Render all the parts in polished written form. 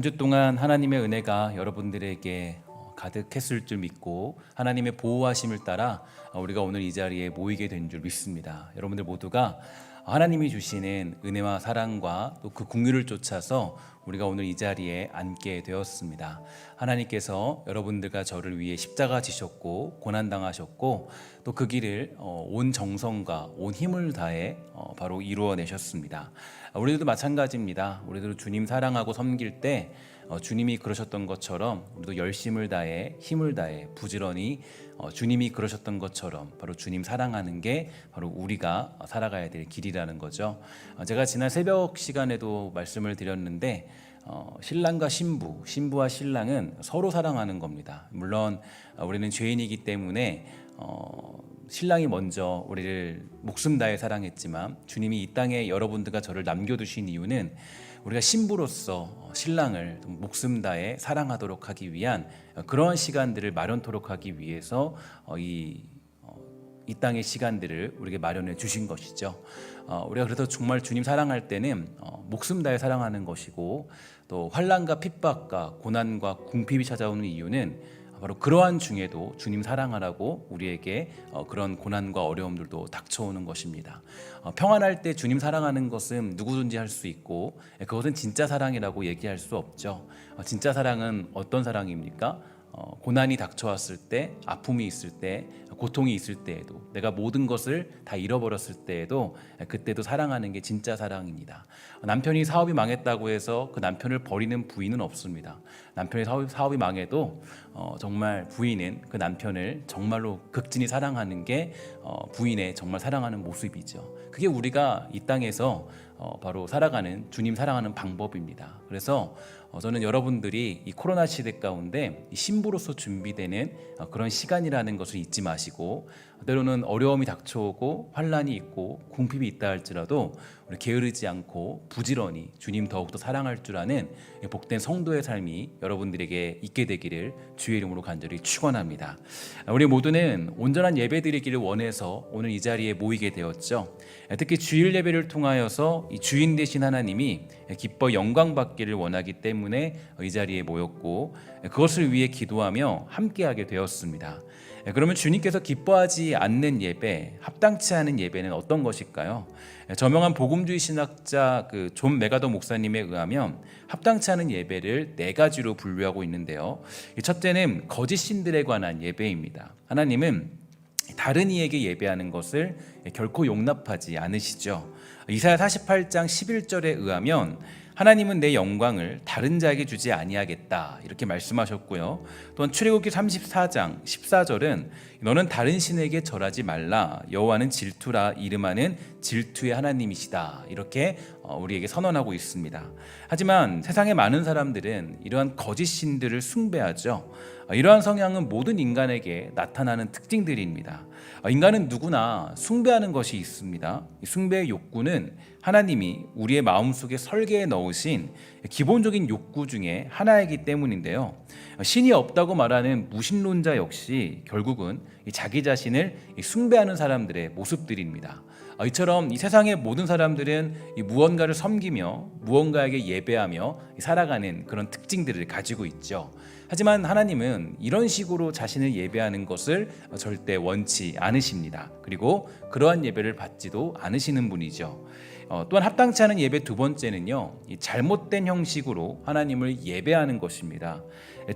한 주 동안 하나님의 은혜가 여러분들에게 가득했을 줄 믿고 하나님의 보호하심을 따라 우리가 오늘 이 자리에 모이게 된 줄 믿습니다. 여러분들 모두가 하나님이 주시는 은혜와 사랑과 또 그 긍휼을 쫓아서 우리가 오늘 이 자리에 앉게 되었습니다. 하나님께서 여러분들과 저를 위해 십자가 지셨고 고난당하셨고 또 그 길을 온 정성과 온 힘을 다해 바로 이루어내셨습니다. 우리들도 마찬가지입니다. 우리들도 주님 사랑하고 섬길 때 주님이 그러셨던 것처럼 우리도 열심을 다해 힘을 다해 부지런히 주님이 그러셨던 것처럼 바로 주님 사랑하는 게 바로 우리가 살아가야 될 길이라는 거죠. 제가 지난 새벽 시간에도 말씀을 드렸는데 신랑과 신부와 신랑은 서로 사랑하는 겁니다. 물론 우리는 죄인이기 때문에 신랑이 먼저 우리를 목숨 다해 사랑했지만 주님이 이 땅에 여러분들과 저를 남겨두신 이유는 우리가 신부로서 신랑을 목숨 다해 사랑하도록 하기 위한 그러한 시간들을 마련토록 하기 위해서 이 땅의 시간들을 우리에게 마련해 주신 것이죠. 우리가 그래서 정말 주님 사랑할 때는 목숨 다해 사랑하는 것이고 또 환난과 핍박과 고난과 궁핍이 찾아오는 이유는 바로 그러한 중에도 주님 사랑하라고 우리에게 그런 고난과 어려움들도 닥쳐오는 것입니다. 평안할 때 주님 사랑하는 것은 누구든지 할 수 있고 그것은 진짜 사랑이라고 얘기할 수 없죠. 진짜 사랑은 어떤 사랑입니까? 고난이 닥쳐왔을 때, 아픔이 있을 때, 고통이 있을 때에도 내가 모든 것을 다 잃어버렸을 때에도 그때도 사랑하는 게 진짜 사랑입니다. 남편이 사업이 망했다고 해서 그 남편을 버리는 부인은 없습니다. 남편의 사업이 망해도 정말 부인은 그 남편을 정말로 극진히 사랑하는 게 부인의 정말 사랑하는 모습이죠. 그게 우리가 이 땅에서 바로 살아가는 주님 사랑하는 방법입니다. 그래서 저는 여러분들이 이 코로나 시대 가운데 신부로서 준비되는 그런 시간이라는 것을 잊지 마시고 때로는 어려움이 닥쳐오고 환난이 있고 궁핍이 있다 할지라도 우리 게으르지 않고 부지런히 주님 더욱더 사랑할 줄 아는 복된 성도의 삶이 여러분들에게 있게 되기를 주의 이름으로 간절히 축원합니다. 우리 모두는 온전한 예배 드리기를 원해서 오늘 이 자리에 모이게 되었죠. 특히 주일 예배를 통하여서 이 주인 되신 하나님이 기뻐 영광 받기를 원하기 때문에 이 자리에 모였고 그것을 위해 기도하며 함께하게 되었습니다. 그러면 주님께서 기뻐하지 않는 예배, 합당치 않은 예배는 어떤 것일까요? 저명한 복음주의 신학자 존 메가더 목사님에 의하면 합당치 않은 예배를 4가지로 분류하고 있는데요. 첫째는 거짓 신들에 관한 예배입니다. 하나님은 다른 이에게 예배하는 것을 결코 용납하지 않으시죠. 이사야 48장 11절에 의하면 하나님은 내 영광을 다른 자에게 주지 아니하겠다 이렇게 말씀하셨고요. 또한 출애굽기 34장 14절은 너는 다른 신에게 절하지 말라 여호와는 질투라 이름하는 질투의 하나님이시다 이렇게 우리에게 선언하고 있습니다. 하지만 세상의 많은 사람들은 이러한 거짓 신들을 숭배하죠. 이러한 성향은 모든 인간에게 나타나는 특징들입니다. 인간은 누구나 숭배하는 것이 있습니다. 이 숭배의 욕구는 하나님이 우리의 마음속에 설계해 넣으신 기본적인 욕구 중에 하나이기 때문인데요. 신이 없다고 말하는 무신론자 역시 결국은 자기 자신을 숭배하는 사람들의 모습들입니다. 이처럼 이 세상의 모든 사람들은 무언가를 섬기며 무언가에게 예배하며 살아가는 그런 특징들을 가지고 있죠. 하지만 하나님은 이런 식으로 자신을 예배하는 것을 절대 원치 않으십니다. 그리고 그러한 예배를 받지도 않으시는 분이죠. 또한 합당치 않은 예배 두 번째는요, 잘못된 형식으로 하나님을 예배하는 것입니다.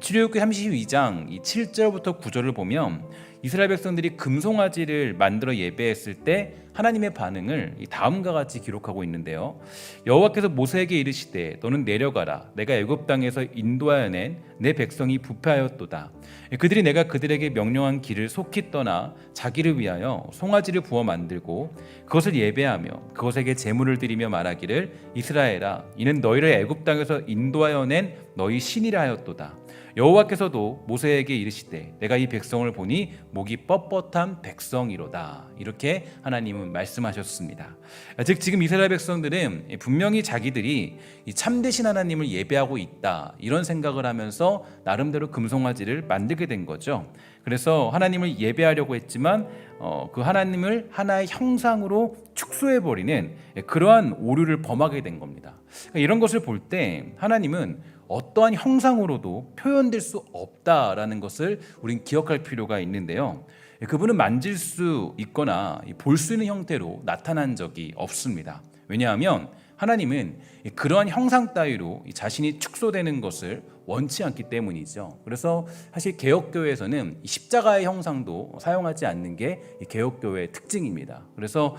출애굽기 32장 7절부터 9절을 보면 이스라엘 백성들이 금송아지를 만들어 예배했을 때 하나님의 반응을 다음과 같이 기록하고 있는데요. 여호와께서 모세에게 이르시되 너는 내려가라 내가 애굽 땅에서 인도하여 낸 내 백성이 부패하였도다. 그들이 내가 그들에게 명령한 길을 속히 떠나 자기를 위하여 송아지를 부어 만들고 그것을 예배하며 그것에게 제물을 드리며 말하기를 이스라엘아 이는 너희를 애굽 땅에서 인도하여 낸 너희 신이라 하였도다. 여호와께서도 모세에게 이르시되 내가 이 백성을 보니 목이 뻣뻣한 백성이로다. 이렇게 하나님은 말씀하셨습니다. 즉 지금 이스라엘 백성들은 분명히 자기들이 참되신 하나님을 예배하고 있다 이런 생각을 하면서 나름대로 금송아지를 만들게 된 거죠. 그래서 하나님을 예배하려고 했지만 그 하나님을 하나의 형상으로 축소해버리는 그러한 오류를 범하게 된 겁니다. 이런 것을 볼 때 하나님은 어떠한 형상으로도 표현될 수 없다라는 것을 우린 기억할 필요가 있는데요. 그분은 만질 수 있거나 볼 수 있는 형태로 나타난 적이 없습니다. 왜냐하면 하나님은 그러한 형상 따위로 자신이 축소되는 것을 원치 않기 때문이죠. 그래서 사실 개혁교회에서는 십자가의 형상도 사용하지 않는 게 개혁교회의 특징입니다. 그래서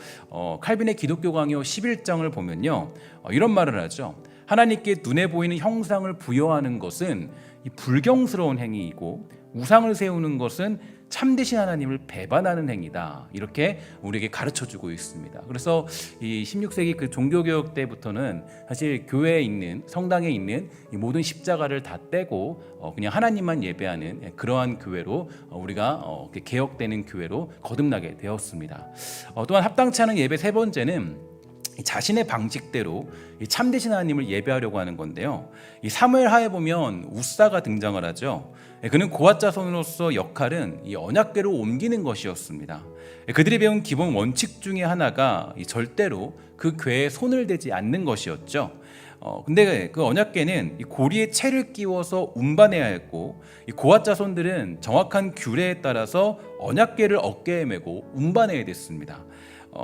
칼빈의 기독교 강요 11장을 보면요, 이런 말을 하죠. 하나님께 눈에 보이는 형상을 부여하는 것은 불경스러운 행위이고 우상을 세우는 것은 참되신 하나님을 배반하는 행위다. 이렇게 우리에게 가르쳐주고 있습니다. 그래서 이 16세기 그 종교개혁 때부터는 사실 교회에 있는, 성당에 있는 이 모든 십자가를 다 떼고 그냥 하나님만 예배하는 그러한 교회로 우리가 개혁되는 교회로 거듭나게 되었습니다. 또한 합당치 않은 예배 세 번째는 자신의 방식대로 참되신 하나님을 예배하려고 하는 건데요. 이 사무엘 하에 보면 우사가 등장을 하죠. 그는 고앗 자손으로서 역할은 이 언약궤로 옮기는 것이었습니다. 그들이 배운 기본 원칙 중에 하나가 절대로 그 궤에 손을 대지 않는 것이었죠. 근데 그 언약궤는 이 고리에 채를 끼워서 운반해야 했고, 이 고앗 자손들은 정확한 규례에 따라서 언약궤를 어깨에 메고 운반해야 됐습니다.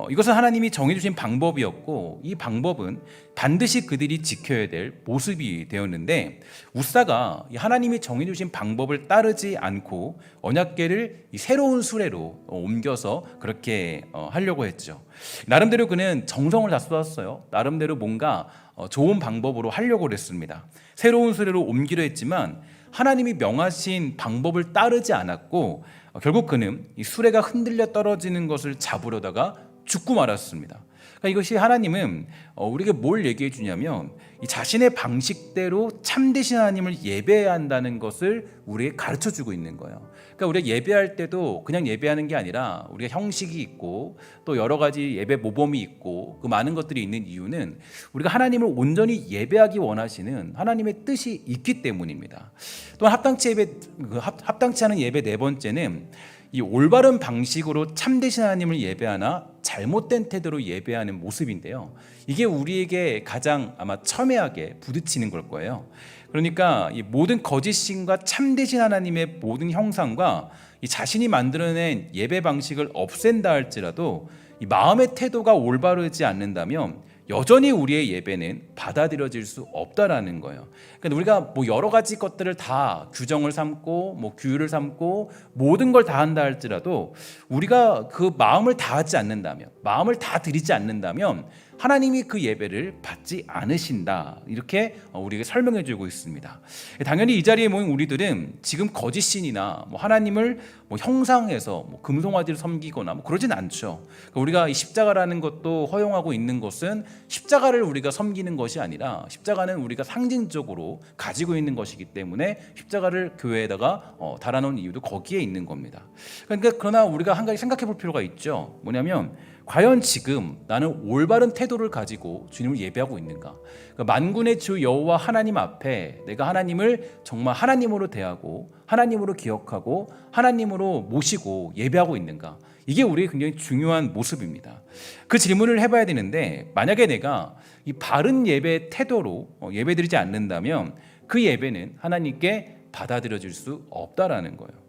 이것은 하나님이 정해주신 방법이었고, 이 방법은 반드시 그들이 지켜야 될 모습이 되었는데, 우사가 하나님이 정해주신 방법을 따르지 않고 언약궤를 새로운 수레로 옮겨서 그렇게 하려고 했죠. 나름대로 그는 정성을 다 쏟았어요. 나름대로 뭔가 좋은 방법으로 하려고 했습니다. 새로운 수레로 옮기려 했지만 하나님이 명하신 방법을 따르지 않았고, 결국 그는 이 수레가 흔들려 떨어지는 것을 잡으려다가 죽고 말았습니다. 그러니까 이것이 하나님은 우리에게 뭘 얘기해 주냐면 이 자신의 방식대로 참되신 하나님을 예배해야 한다는 것을 우리에게 가르쳐 주고 있는 거예요. 그러니까 우리가 예배할 때도 그냥 예배하는 게 아니라 우리가 형식이 있고 또 여러 가지 예배 모범이 있고 그 많은 것들이 있는 이유는 우리가 하나님을 온전히 예배하기 원하시는 하나님의 뜻이 있기 때문입니다. 또한 합당치 않은 예배 네 번째는 이 올바른 방식으로 참되신 하나님을 예배하나 잘못된 태도로 예배하는 모습인데요. 이게 우리에게 가장 아마 첨예하게 부딪히는 걸 거예요. 그러니까 이 모든 거짓신과 참되신 하나님의 모든 형상과 이 자신이 만들어낸 예배 방식을 없앤다 할지라도 이 마음의 태도가 올바르지 않는다면 여전히 우리의 예배는 받아들여질 수 없다라는 거예요. 그러니까 우리가 뭐 여러 가지 것들을 다 규정을 삼고 뭐 규율을 삼고 모든 걸 다 한다 할지라도 우리가 그 마음을 다하지 않는다면, 마음을 다 드리지 않는다면 하나님이 그 예배를 받지 않으신다. 이렇게 우리에게 설명해 주고 있습니다. 당연히 이 자리에 모인 우리들은 지금 거짓신이나 뭐 하나님을 뭐 형상해서 뭐 금송아지를 섬기거나 뭐 그러진 않죠. 그러니까 우리가 이 십자가라는 것도 허용하고 있는 것은 십자가를 우리가 섬기는 것이 아니라 십자가는 우리가 상징적으로 가지고 있는 것이기 때문에 십자가를 교회에다가 달아놓은 이유도 거기에 있는 겁니다. 그러니까 그러나 우리가 한 가지 생각해 볼 필요가 있죠. 뭐냐면 과연 지금 나는 올바른 태도를 가지고 주님을 예배하고 있는가? 그러니까 만군의 주 여호와 하나님 앞에 내가 하나님을 정말 하나님으로 대하고 하나님으로 기억하고 하나님으로 모시고 예배하고 있는가? 이게 우리의 굉장히 중요한 모습입니다. 그 질문을 해봐야 되는데 만약에 내가 이 바른 예배 태도로 예배드리지 않는다면 그 예배는 하나님께 받아들여질 수 없다라는 거예요.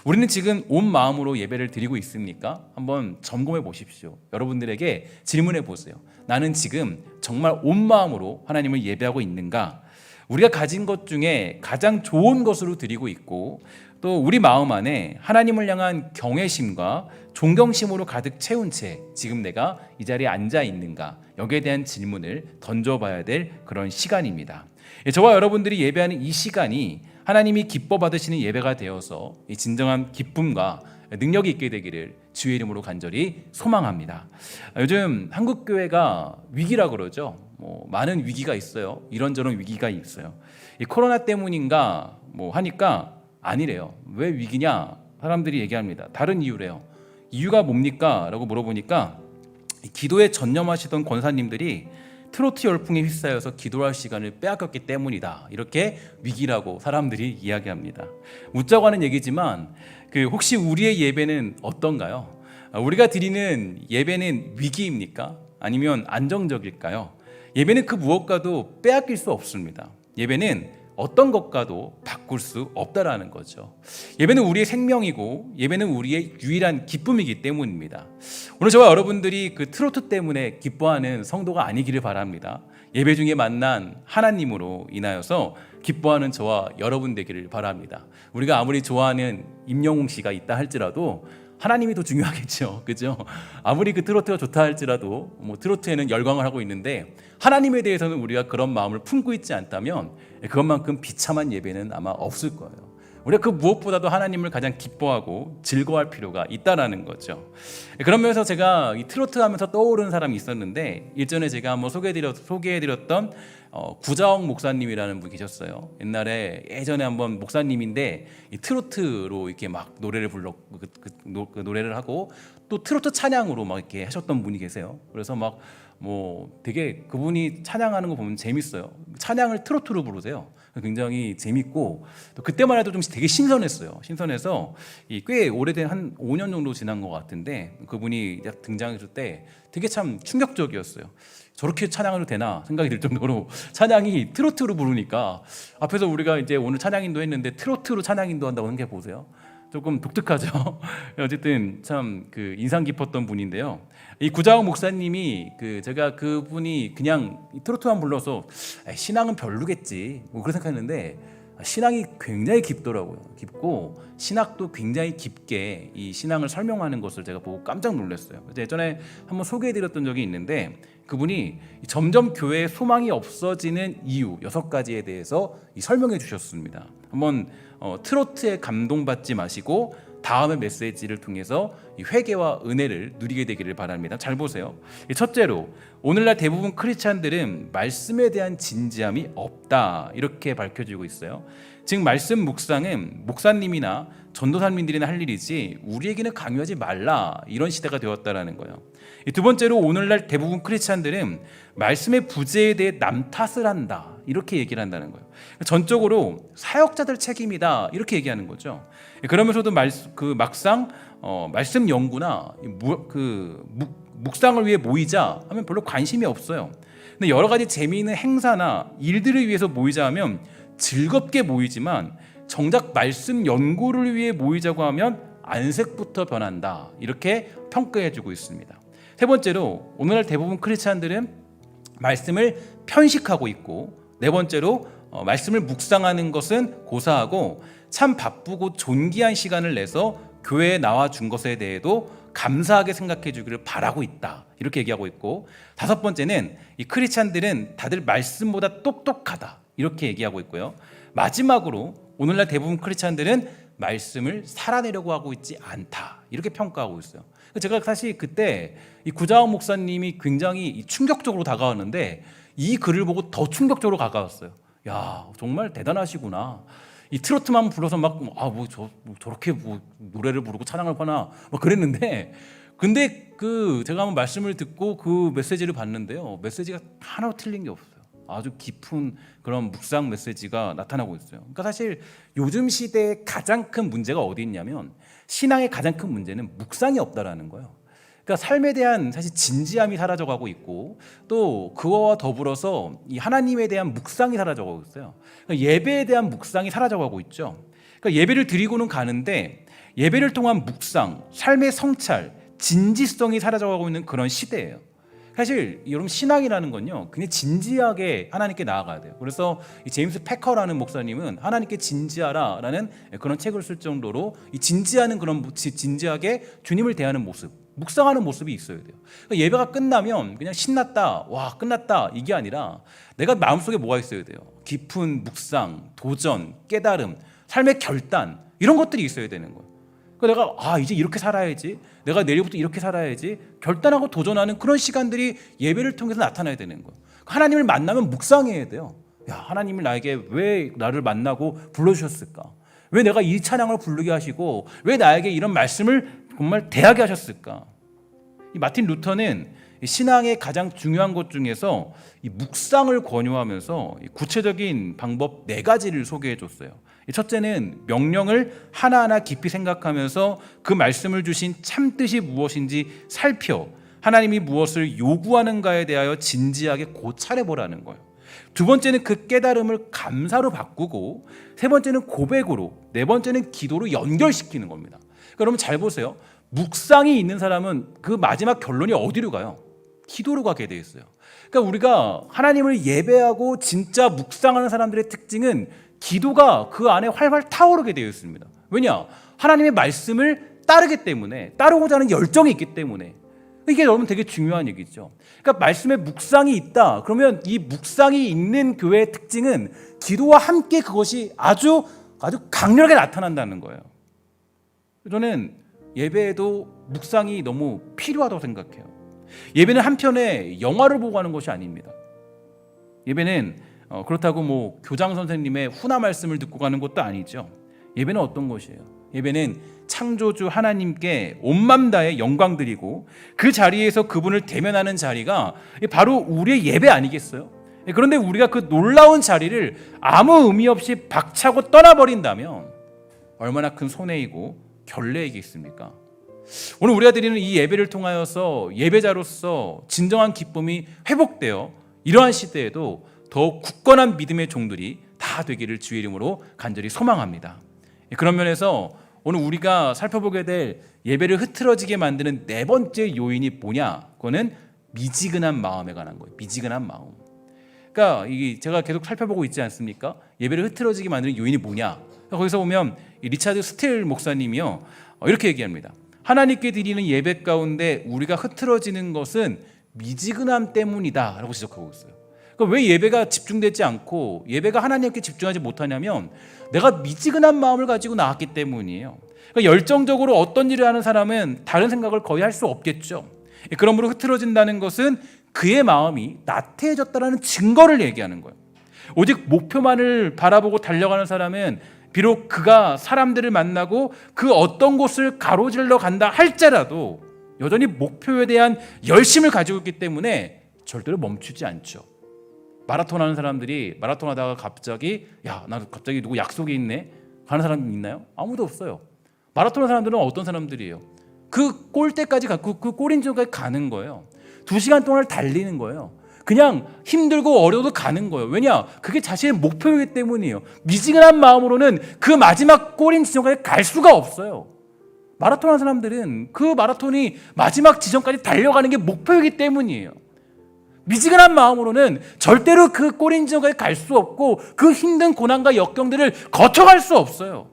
우리는 지금 온 마음으로 예배를 드리고 있습니까? 한번 점검해 보십시오. 여러분들에게 질문해 보세요. 나는 지금 정말 온 마음으로 하나님을 예배하고 있는가? 우리가 가진 것 중에 가장 좋은 것으로 드리고 있고 또 우리 마음 안에 하나님을 향한 경외심과 존경심으로 가득 채운 채 지금 내가 이 자리에 앉아 있는가? 여기에 대한 질문을 던져봐야 될 그런 시간입니다. 저와 여러분들이 예배하는 이 시간이 하나님이 기뻐 받으시는 예배가 되어서 이 진정한 기쁨과 능력이 있게 되기를 주의 이름으로 간절히 소망합니다. 요즘 한국 교회가 위기라 그러죠. 많은 위기가 있어요. 이런저런 위기가 있어요. 이 코로나 때문인가 하니까 아니래요. 왜 위기냐? 사람들이 얘기합니다. 다른 이유래요. 이유가 뭡니까? 라고 물어보니까 기도에 전념하시던 권사님들이 트로트 열풍에 휩싸여서 기도할 시간을 빼앗겼기 때문이다. 이렇게 위기라고 사람들이 이야기합니다. 웃자고 하는 얘기지만 혹시 우리의 예배는 어떤가요? 우리가 드리는 예배는 위기입니까? 아니면 안정적일까요? 예배는 그 무엇과도 빼앗길 수 없습니다. 예배는 어떤 것과도 바꿀 수 없다라는 거죠. 예배는 우리의 생명이고 예배는 우리의 유일한 기쁨이기 때문입니다. 오늘 저와 여러분들이 그 트로트 때문에 기뻐하는 성도가 아니기를 바랍니다. 예배 중에 만난 하나님으로 인하여서 기뻐하는 저와 여러분 되기를 바랍니다. 우리가 아무리 좋아하는 임영웅 씨가 있다 할지라도 하나님이 더 중요하겠죠. 그죠? 아무리 그 트로트가 좋다 할지라도 뭐 트로트에는 열광을 하고 있는데 하나님에 대해서는 우리가 그런 마음을 품고 있지 않다면 그것만큼 비참한 예배는 아마 없을 거예요. 우리가 그 무엇보다도 하나님을 가장 기뻐하고 즐거워할 필요가 있다라는 거죠. 그러면서 제가 이 트로트 하면서 떠오르는 사람이 있었는데 일전에 제가 한번 소개해드렸던 구자옥 목사님이라는 분이 계셨어요. 옛날에 예전에 한번 목사님인데 이 트로트로 이렇게 막 노래를 그 노래를 하고 또 트로트 찬양으로 막 이렇게 하셨던 분이 계세요. 그래서 막 뭐 되게 그분이 찬양하는 거 보면 재밌어요. 찬양을 트로트로 부르세요. 굉장히 재밌고 또 그때만 해도 좀 되게 신선했어요. 신선해서 꽤 오래된 한 5년 정도 지난 것 같은데 그분이 등장했을 때 되게 참 충격적이었어요. 저렇게 찬양해도 되나 생각이 들 정도로 찬양이 트로트로 부르니까 앞에서 우리가 이제 오늘 찬양인도 했는데 트로트로 찬양인도 한다고 생각해 보세요. 조금 독특하죠. 어쨌든 참 그 인상 깊었던 분인데요. 이 구자옥 목사님이 제가 그분이 그냥 트로트만 불러서 신앙은 별로겠지 뭐 그런 생각했는데 신앙이 굉장히 깊더라고요. 깊고 신학도 굉장히 깊게 이 신앙을 설명하는 것을 제가 보고 깜짝 놀랐어요. 예전에 한번 소개해드렸던 적이 있는데 그분이 점점 교회에 소망이 없어지는 이유 6가지에 대해서 설명해 주셨습니다. 한번 트로트에 감동받지 마시고 다음의 메시지를 통해서 회개와 은혜를 누리게 되기를 바랍니다. 잘 보세요. 첫째로 오늘날 대부분 크리스찬들은 말씀에 대한 진지함이 없다 이렇게 밝혀지고 있어요. 즉 말씀 묵상은 목사님이나 전도사님들이나 할 일이지 우리에게는 강요하지 말라 이런 시대가 되었다라는 거예요. 두 번째로 오늘날 대부분 크리스찬들은 말씀의 부재에 대해 남 탓을 한다 이렇게 얘기를 한다는 거예요. 전적으로 사역자들 책임이다 이렇게 얘기하는 거죠. 그러면서도 막상 말씀 연구나 묵상을 위해 모이자 하면 별로 관심이 없어요. 근데 여러 가지 재미있는 행사나 일들을 위해서 모이자 하면 즐겁게 모이지만 정작 말씀 연구를 위해 모이자고 하면 안색부터 변한다 이렇게 평가해주고 있습니다. 세 번째로 오늘날 대부분 크리스찬들은 말씀을 편식하고 있고 네 번째로 말씀을 묵상하는 것은 고사하고 참 바쁘고 존귀한 시간을 내서 교회에 나와 준 것에 대해도 감사하게 생각해 주기를 바라고 있다 이렇게 얘기하고 있고 다섯 번째는 이 크리스찬들은 다들 말씀보다 똑똑하다 이렇게 얘기하고 있고요. 마지막으로 오늘날 대부분 크리스찬들은 말씀을 살아내려고 하고 있지 않다 이렇게 평가하고 있어요. 제가 사실 그때 이 구자옥 목사님이 굉장히 충격적으로 다가왔는데 이 글을 보고 더 충격적으로 다가왔어요. 야 정말 대단하시구나. 이 트로트만 불러서 저렇게 노래를 부르고 찬양을 하나 막 그랬는데 근데 제가 한번 말씀을 듣고 그 메시지를 봤는데요. 메시지가 하나도 틀린 게 없어요. 아주 깊은 그런 묵상 메시지가 나타나고 있어요. 그러니까 사실 요즘 시대의 가장 큰 문제가 어디 있냐면 신앙의 가장 큰 문제는 묵상이 없다라는 거예요. 그러니까 삶에 대한 사실 진지함이 사라져가고 있고 또 그거와 더불어서 이 하나님에 대한 묵상이 사라져가고 있어요. 그러니까 예배에 대한 묵상이 사라져가고 있죠. 그러니까 예배를 드리고는 가는데 예배를 통한 묵상, 삶의 성찰, 진지성이 사라져가고 있는 그런 시대예요. 사실 여러분 신앙이라는 건요 그냥 진지하게 하나님께 나아가야 돼요. 그래서 이 제임스 패커라는 목사님은 하나님께 진지하라라는 그런 책을 쓸 정도로 이 진지하는 그런 진지하게 주님을 대하는 모습, 묵상하는 모습이 있어야 돼요. 그러니까 예배가 끝나면 그냥 신났다, 와 끝났다 이게 아니라 내가 마음속에 뭐가 있어야 돼요. 깊은 묵상, 도전, 깨달음, 삶의 결단 이런 것들이 있어야 되는 거예요. 그러니까 내가 이제 이렇게 살아야지, 내가 내일부터 이렇게 살아야지 결단하고 도전하는 그런 시간들이 예배를 통해서 나타나야 되는 거예요. 하나님을 만나면 묵상해야 돼요. 야 하나님이 나에게 왜 나를 만나고 불러주셨을까? 왜 내가 이 찬양을 부르게 하시고 왜 나에게 이런 말씀을 정말 대하게 하셨을까? 이 마틴 루터는 신앙의 가장 중요한 것 중에서 이 묵상을 권유하면서 구체적인 방법 4가지를 소개해 줬어요. 첫째는 명령을 하나하나 깊이 생각하면서 그 말씀을 주신 참뜻이 무엇인지 살펴 하나님이 무엇을 요구하는가에 대하여 진지하게 고찰해 보라는 거예요. 두 번째는 그 깨달음을 감사로 바꾸고, 세 번째는 고백으로, 네 번째는 기도로 연결시키는 겁니다. 그러니까 여러분 잘 보세요. 묵상이 있는 사람은 그 마지막 결론이 어디로 가요? 기도로 가게 돼 있어요. 그러니까 우리가 하나님을 예배하고 진짜 묵상하는 사람들의 특징은 기도가 그 안에 활활 타오르게 되어 있습니다. 왜냐? 하나님의 말씀을 따르기 때문에, 따르고자 하는 열정이 있기 때문에. 이게 여러분 되게 중요한 얘기죠. 그러니까 말씀에 묵상이 있다. 그러면 이 묵상이 있는 교회의 특징은 기도와 함께 그것이 아주 강렬하게 나타난다는 거예요. 저는 예배에도 묵상이 너무 필요하다고 생각해요. 예배는 한편의 영화를 보고 하는 것이 아닙니다. 예배는 그렇다고 뭐 교장 선생님의 훈화 말씀을 듣고 가는 것도 아니죠. 예배는 어떤 것이에요? 예배는 창조주 하나님께 온 맘 다해 영광 드리고 그 자리에서 그분을 대면하는 자리가 바로 우리의 예배 아니겠어요? 그런데 우리가 그 놀라운 자리를 아무 의미 없이 박차고 떠나버린다면 얼마나 큰 손해이고 결례이겠습니까? 오늘 우리가 드리는 이 예배를 통하여서 예배자로서 진정한 기쁨이 회복되어 이러한 시대에도 더욱 굳건한 믿음의 종들이 다 되기를 주의 이름으로 간절히 소망합니다. 그런 면에서 오늘 우리가 살펴보게 될 예배를 흐트러지게 만드는 네 번째 요인이 뭐냐? 그거는 미지근한 마음에 관한 거예요. 미지근한 마음. 그러니까 이게 제가 계속 살펴보고 있지 않습니까? 예배를 흐트러지게 만드는 요인이 뭐냐? 거기서 보면 리차드 스틸 목사님이요 이렇게 얘기합니다. 하나님께 드리는 예배 가운데 우리가 흐트러지는 것은 미지근함 때문이다 라고 지적하고 있어요. 그러니까 왜 예배가 집중되지 않고 예배가 하나님께 집중하지 못하냐면 내가 미지근한 마음을 가지고 나왔기 때문이에요. 그러니까 열정적으로 어떤 일을 하는 사람은 다른 생각을 거의 할 수 없겠죠. 그러므로 흐트러진다는 것은 그의 마음이 나태해졌다는 증거를 얘기하는 거예요. 오직 목표만을 바라보고 달려가는 사람은 비록 그가 사람들을 만나고 그 어떤 곳을 가로질러 간다 할지라도 여전히 목표에 대한 열심을 가지고 있기 때문에 절대로 멈추지 않죠. 마라톤 하는 사람들이 마라톤 하다가 갑자기 나 갑자기 누구 약속이 있네 가는 사람 있나요? 아무도 없어요. 마라톤 하는 사람들은 어떤 사람들이에요? 그 골대까지 가고 그 골인지까지 가는 거예요. 2시간 동안 달리는 거예요. 그냥 힘들고 어려워도 가는 거예요. 왜냐? 그게 자신의 목표이기 때문이에요. 미지근한 마음으로는 그 마지막 골인 지점까지 갈 수가 없어요. 마라톤 하는 사람들은 그 마라톤이 마지막 지점까지 달려가는 게 목표이기 때문이에요. 미지근한 마음으로는 절대로 그 골인 지점까지 갈 수 없고 그 힘든 고난과 역경들을 거쳐갈 수 없어요.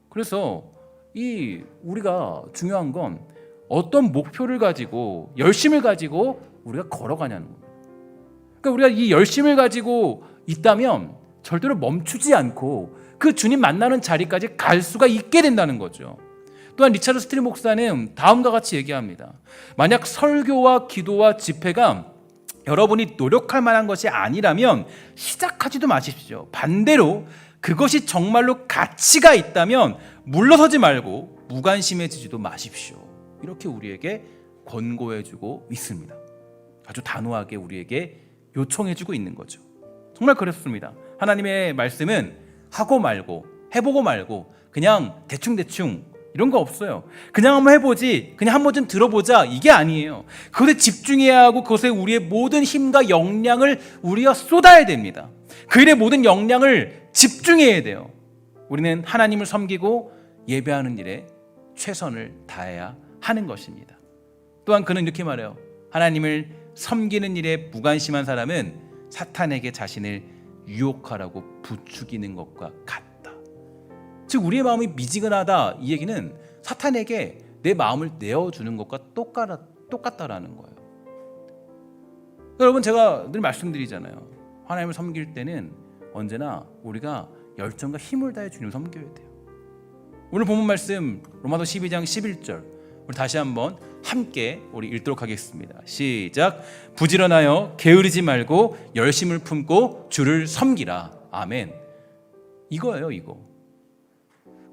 그래서 우리가 중요한 건 어떤 목표를 가지고 열심을 가지고 우리가 걸어가냐는 겁니다. 그러니까 우리가 이 열심을 가지고 있다면 절대로 멈추지 않고 그 주님 만나는 자리까지 갈 수가 있게 된다는 거죠. 또한 리차드 스틸 목사는 다음과 같이 얘기합니다. 만약 설교와 기도와 집회가 여러분이 노력할 만한 것이 아니라면 시작하지도 마십시오. 반대로 그것이 정말로 가치가 있다면 물러서지 말고 무관심해지지도 마십시오. 이렇게 우리에게 권고해주고 있습니다. 아주 단호하게 우리에게 요청해주고 있는 거죠. 정말 그렇습니다. 하나님의 말씀은 하고 말고 해보고 말고 그냥 대충대충 이런 거 없어요. 그냥 한번 해보지, 그냥 한 번쯤 들어보자 이게 아니에요. 그것에 집중해야 하고 그것에 우리의 모든 힘과 역량을 우리가 쏟아야 됩니다. 그 일의 모든 역량을 집중해야 돼요. 우리는 하나님을 섬기고 예배하는 일에 최선을 다해야 하는 것입니다. 또한 그는 이렇게 말해요. 하나님을 섬기는 일에 무관심한 사람은 사탄에게 자신을 유혹하라고 부추기는 것과 같다. 즉 우리의 마음이 미지근하다 이 얘기는 사탄에게 내 마음을 내어주는 것과 똑같다라는 거예요. 여러분 제가 늘 말씀드리잖아요. 하나님을 섬길 때는 언제나 우리가 열정과 힘을 다해 주님을 섬겨야 돼요. 오늘 본문 말씀 로마서 12장 11절 우리 다시 한번 함께 우리 읽도록 하겠습니다. 시작. 부지런하여 게으르지 말고 열심을 품고 주를 섬기라. 아멘. 이거예요, 이거.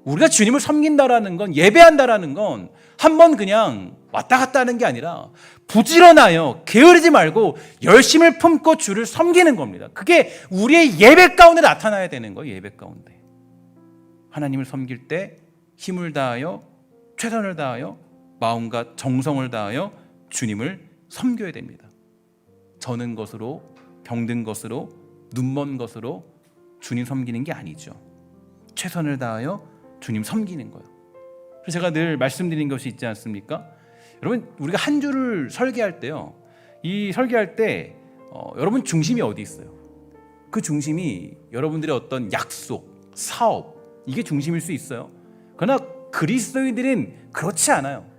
우리가 주님을 섬긴다라는 건 예배한다라는 건 한번 그냥 왔다 갔다 하는 게 아니라 부지런하여 게으르지 말고 열심을 품고 주를 섬기는 겁니다. 그게 우리의 예배 가운데 나타나야 되는 거예요. 예배 가운데. 하나님을 섬길 때 힘을 다하여 최선을 다하여 마음과 정성을 다하여 주님을 섬겨야 됩니다. 저는 것으로 병든 것으로 눈먼 것으로 주님 섬기는 게 아니죠. 최선을 다하여 주님 섬기는 거예요. 그래서 제가 늘 말씀드린 것이 있지 않습니까? 여러분, 우리가 한 주를 설계할 때요, 이 설계할 때 여러분 중심이 어디 있어요? 그 중심이 여러분들의 어떤 약속, 사업, 이게 중심일 수 있어요. 그러나 그리스도인들은 그렇지 않아요.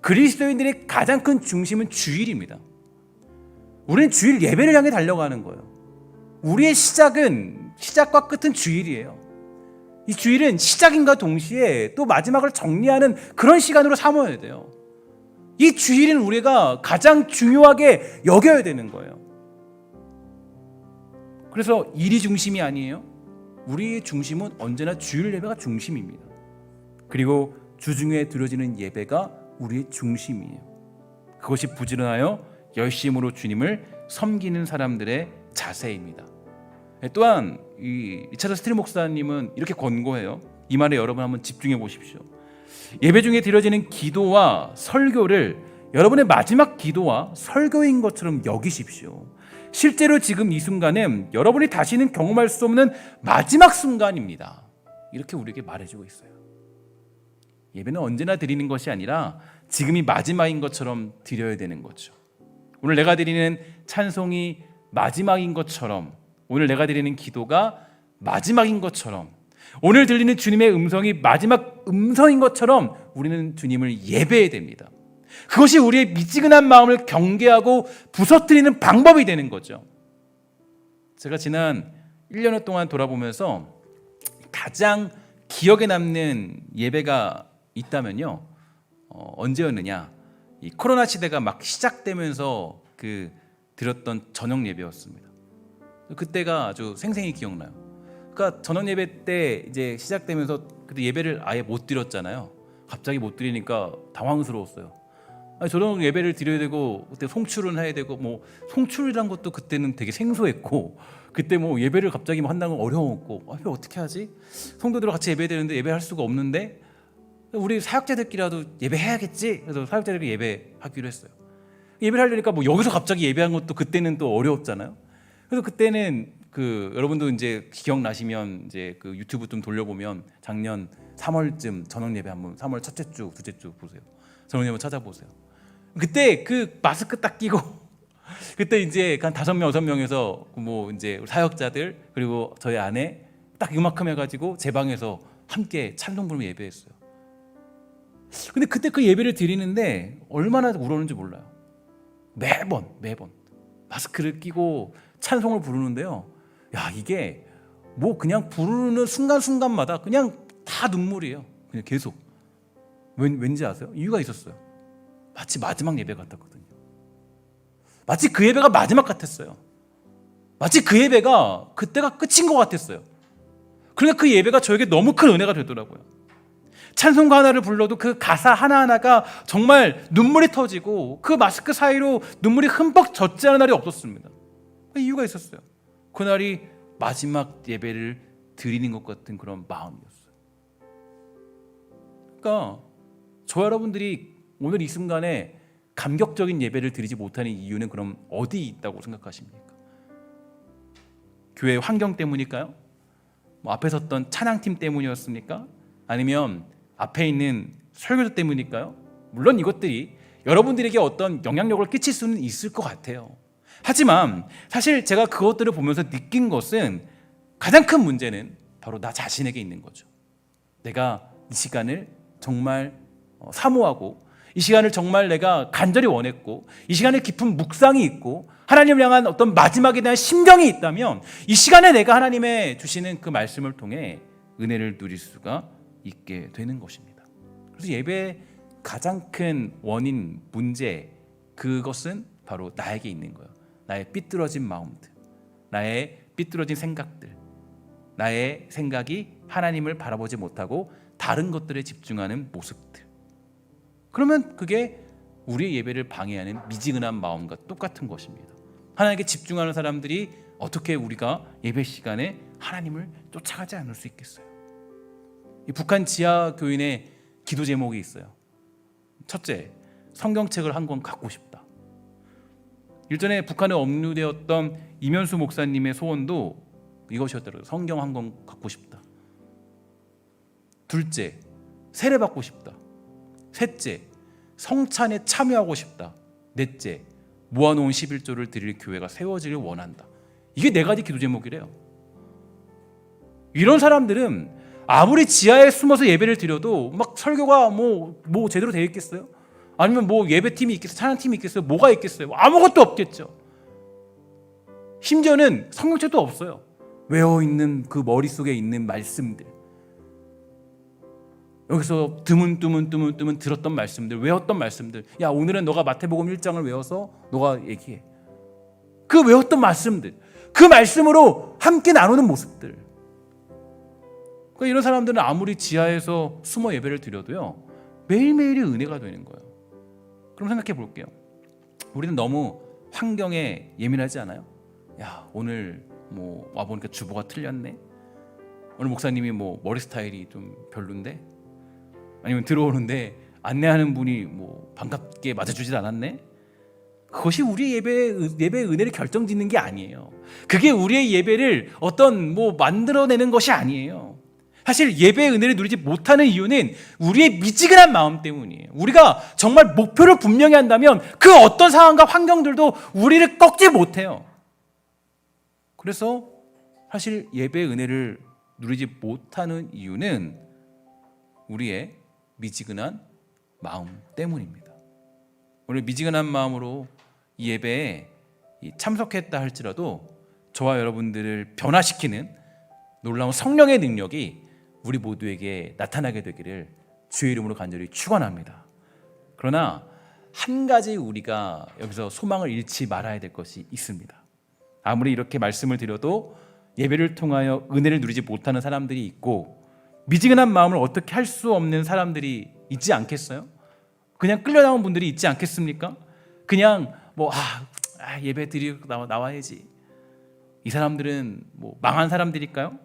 그리스도인들의 가장 큰 중심은 주일입니다. 우리는 주일 예배를 향해 달려가는 거예요. 우리의 시작과 끝은 주일이에요. 이 주일은 시작인과 동시에 또 마지막을 정리하는 그런 시간으로 삼아야 돼요. 이 주일은 우리가 가장 중요하게 여겨야 되는 거예요. 그래서 일이 중심이 아니에요. 우리의 중심은 언제나 주일 예배가 중심입니다. 그리고 주중에 드려지는 예배가 우리의 중심이에요. 그것이 부지런하여 열심으로 주님을 섬기는 사람들의 자세입니다. 또한 이 리차드 스틸 목사님은 이렇게 권고해요. 이 말에 여러분 한번 집중해 보십시오. 예배 중에 드려지는 기도와 설교를 여러분의 마지막 기도와 설교인 것처럼 여기십시오. 실제로 지금 이 순간은 여러분이 다시는 경험할 수 없는 마지막 순간입니다. 이렇게 우리에게 말해주고 있어요. 예배는 언제나 드리는 것이 아니라 지금이 마지막인 것처럼 드려야 되는 거죠. 오늘 내가 드리는 찬송이 마지막인 것처럼, 오늘 내가 드리는 기도가 마지막인 것처럼, 오늘 들리는 주님의 음성이 마지막 음성인 것처럼 우리는 주님을 예배해야 됩니다. 그것이 우리의 미지근한 마음을 경계하고 부서뜨리는 방법이 되는 거죠. 제가 지난 1년 동안 돌아보면서 가장 기억에 남는 예배가 있다면요, 언제였느냐, 이 코로나 시대가 막 시작되면서 드렸던 저녁 예배였습니다. 그때가 아주 생생히 기억나요. 그러니까 저녁 예배 때 이제 시작되면서 그때 예배를 아예 못 드렸잖아요. 갑자기 못 드리니까 당황스러웠어요. 아니, 저녁 예배를 드려야 되고 그때 송출은 해야 되고, 뭐 송출이란 것도 그때는 되게 생소했고, 그때 뭐 예배를 갑자기 한다는 건 어려웠고, 예배 어떻게 하지? 성도들과 같이 예배되는데 예배할 수가 없는데 우리 사역자들끼리라도 예배해야겠지. 그래서 사역자들끼리 예배하기로 했어요. 예배를 하려니까 뭐 여기서 갑자기 예배한 것도 그때는 또 어려웠잖아요. 그래서 그때는 여러분도 이제 기억나시면 이제 유튜브 좀 돌려보면 작년 3월쯤 저녁 예배 한번 3월 첫째 주, 둘째 주 보세요. 저녁 예배 찾아보세요. 그때 마스크 딱 끼고 그때 이제 한 5명, 6명에서 뭐 이제 사역자들 그리고 저희 아내 딱 이만큼 해가지고 제 방에서 함께 찬송 부르며 예배했어요. 근데 그때 그 예배를 드리는데 얼마나 울었는지 몰라요. 매번 마스크를 끼고 찬송을 부르는데요, 야, 이게 뭐 그냥 부르는 순간순간마다 그냥 다 눈물이에요. 그냥 계속. 왠지 아세요? 이유가 있었어요. 마치 마지막 예배 같았거든요. 마치 그 예배가 마지막 같았어요. 마치 그 예배가 그때가 끝인 것 같았어요. 그러니까 그 예배가 저에게 너무 큰 은혜가 되더라고요. 찬송가 하나를 불러도 그 가사 하나하나가 정말 눈물이 터지고 그 마스크 사이로 눈물이 흠뻑 젖지 않은 날이 없었습니다. 이유가 있었어요. 그날이 마지막 예배를 드리는 것 같은 그런 마음이었어요. 그러니까 저 여러분들이 오늘 이 순간에 감격적인 예배를 드리지 못하는 이유는 그럼 어디 있다고 생각하십니까? 교회 환경 때문일까요? 뭐 앞에 섰던 찬양팀 때문이었습니까? 아니면 앞에 있는 설교자 때문일까요? 물론 이것들이 여러분들에게 어떤 영향력을 끼칠 수는 있을 것 같아요. 하지만 사실 제가 그것들을 보면서 느낀 것은, 가장 큰 문제는 바로 나 자신에게 있는 거죠. 내가 이 시간을 정말 사모하고, 이 시간을 정말 내가 간절히 원했고, 이 시간에 깊은 묵상이 있고 하나님을 향한 어떤 마지막에 대한 심경이 있다면, 이 시간에 내가 하나님의 주시는 그 말씀을 통해 은혜를 누릴 수가 있게 되는 것입니다. 그래서 예배의 가장 큰 원인, 문제, 그것은 바로 나에게 있는 거예요. 나의 삐뚤어진 마음들, 나의 삐뚤어진 생각들, 나의 생각이 하나님을 바라보지 못하고 다른 것들에 집중하는 모습들. 그러면 그게 우리의 예배를 방해하는 미지근한 마음과 똑같은 것입니다. 하나님께 집중하는 사람들이 어떻게 우리가 예배 시간에 하나님을 쫓아가지 않을 수 있겠어요? 이 북한 지하 교인의 기도 제목이 있어요. 첫째, 성경책을 한 권 갖고 싶다. 일전에 북한에 억류되었던 이면수 목사님의 소원도 이것이었더라고요. 성경 한 권 갖고 싶다. 둘째, 세례 받고 싶다. 셋째, 성찬에 참여하고 싶다. 넷째, 모아놓은 11조를 드릴 교회가 세워지길 원한다. 이게 네 가지 기도 제목이래요. 이런 사람들은 아무리 지하에 숨어서 예배를 드려도 막 설교가 뭐 제대로 되어 있겠어요? 아니면 뭐 예배팀이 있겠어요? 찬양팀이 있겠어요? 뭐가 있겠어요? 아무것도 없겠죠. 심지어는 성경책도 없어요. 외워있는 그 머릿속에 있는 말씀들, 여기서 드문드문 들었던 말씀들, 외웠던 말씀들, 야 오늘은 너가 마태복음 1장을 외워서 너가 얘기해. 그 외웠던 말씀들, 그 말씀으로 함께 나누는 모습들. 그러니까 이런 사람들은 아무리 지하에서 숨어 예배를 드려도요, 매일매일이 은혜가 되는 거예요. 그럼 생각해 볼게요. 우리는 너무 환경에 예민하지 않아요? 야 오늘 뭐 와보니까 주보가 틀렸네. 오늘 목사님이 뭐 머리 스타일이 좀 별론데, 아니면 들어오는데 안내하는 분이 뭐 반갑게 맞아주질 않았네. 그것이 우리의 예배의 은혜를 결정짓는 게 아니에요. 그게 우리의 예배를 어떤 뭐 만들어내는 것이 아니에요. 사실 예배의 은혜를 누리지 못하는 이유는 우리의 미지근한 마음 때문이에요. 우리가 정말 목표를 분명히 한다면 그 어떤 상황과 환경들도 우리를 꺾지 못해요. 그래서 사실 예배의 은혜를 누리지 못하는 이유는 우리의 미지근한 마음 때문입니다. 오늘 미지근한 마음으로 이 예배에 참석했다 할지라도 저와 여러분들을 변화시키는 놀라운 성령의 능력이 우리 모두에게 나타나게 되기를 주의 이름으로 간절히 축원합니다. 그러나 한 가지 우리가 여기서 소망을 잃지 말아야 될 것이 있습니다. 아무리 이렇게 말씀을 드려도 예배를 통하여 은혜를 누리지 못하는 사람들이 있고 미지근한 마음을 어떻게 할 수 없는 사람들이 있지 않겠어요? 그냥 끌려나온 분들이 있지 않겠습니까? 그냥 뭐 예배 드리고 나와야지. 이 사람들은 뭐 망한 사람들일까요?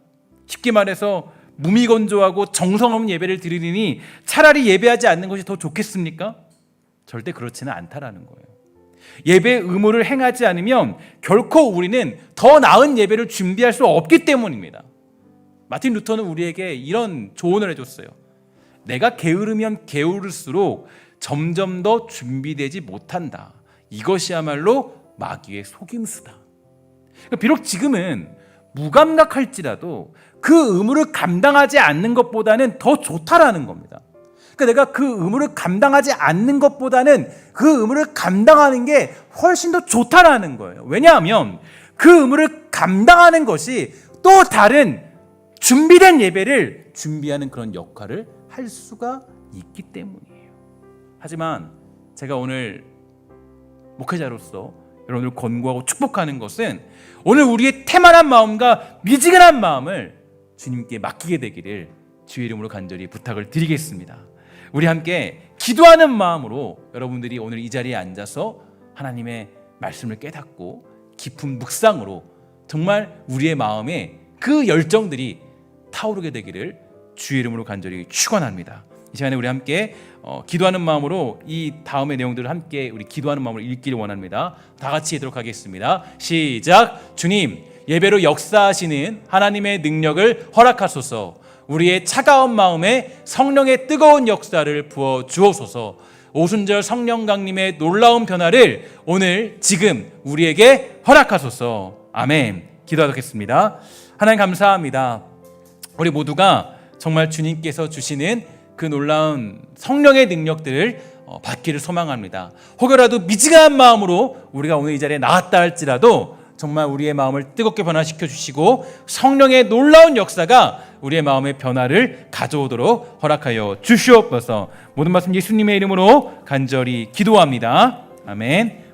쉽게 말해서 무미건조하고 정성 없는 예배를 드리니 차라리 예배하지 않는 것이 더 좋겠습니까? 절대 그렇지는 않다라는 거예요. 예배의 의무를 행하지 않으면 결코 우리는 더 나은 예배를 준비할 수 없기 때문입니다. 마틴 루터는 우리에게 이런 조언을 해줬어요. 내가 게으르면 게으를수록 점점 더 준비되지 못한다. 이것이야말로 마귀의 속임수다. 비록 지금은 무감각할지라도 그 의무를 감당하지 않는 것보다는 더 좋다라는 겁니다. 그러니까 내가 그 의무를 감당하지 않는 것보다는 그 의무를 감당하는 게 훨씬 더 좋다라는 거예요. 왜냐하면 그 의무를 감당하는 것이 또 다른 준비된 예배를 준비하는 그런 역할을 할 수가 있기 때문이에요. 하지만 제가 오늘 목회자로서 여러분을 권고하고 축복하는 것은 오늘 우리의 태만한 마음과 미지근한 마음을 주님께 맡기게 되기를 주의 이름으로 간절히 부탁을 드리겠습니다. 우리 함께 기도하는 마음으로 여러분들이 오늘 이 자리에 앉아서 하나님의 말씀을 깨닫고 깊은 묵상으로 정말 우리의 마음에 그 열정들이 타오르게 되기를 주의 이름으로 간절히 축원합니다. 이 시간에 우리 함께 기도하는 마음으로 이 다음의 내용들을 함께 우리 기도하는 마음으로 읽기를 원합니다. 다 같이 읽도록 하겠습니다. 시작. 주님, 예배로 역사하시는 하나님의 능력을 허락하소서. 우리의 차가운 마음에 성령의 뜨거운 역사를 부어 주옵소서. 오순절 성령 강림의 놀라운 변화를 오늘 지금 우리에게 허락하소서. 아멘. 기도하겠습니다. 하나님 감사합니다. 우리 모두가 정말 주님께서 주시는 그 놀라운 성령의 능력들을 받기를 소망합니다. 혹여라도 미지근한 마음으로 우리가 오늘 이 자리에 나왔다 할지라도 정말 우리의 마음을 뜨겁게 변화시켜 주시고 성령의 놀라운 역사가 우리의 마음의 변화를 가져오도록 허락하여 주시옵소서. 모든 말씀 예수님의 이름으로 간절히 기도합니다. 아멘.